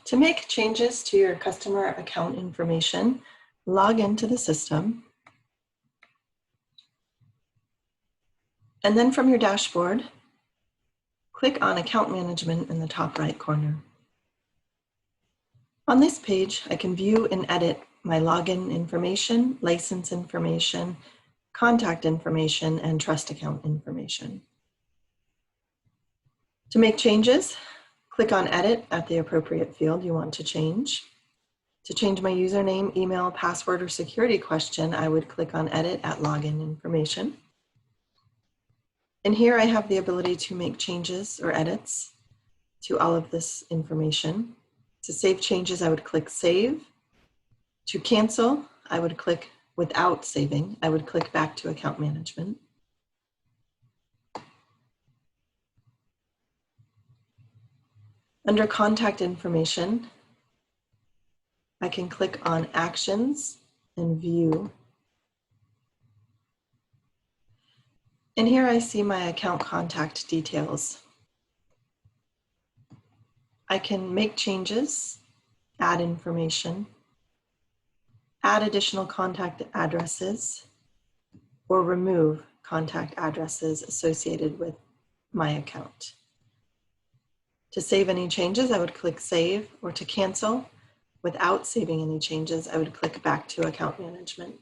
To make changes to your customer account information, log into the system. And then from your dashboard, click on Account Management in the top right corner. On this page, I can view and edit my login information, license information, contact information, and trust account information. To make changes, click on Edit at the appropriate field you want to change. To change my username, email, password, or security question, I would click on Edit at Login Information. And here I have the ability to make changes or edits to all of this information. To save changes, I would click Save. To cancel, I would click without saving. I would click back to Account Management. Under Contact Information, I can click on Actions and View. And here I see my account contact details. I can make changes, add information, add additional contact addresses, or remove contact addresses associated with my account. To save any changes, I would click Save, or to cancel, without saving any changes, I would click back to Account Management.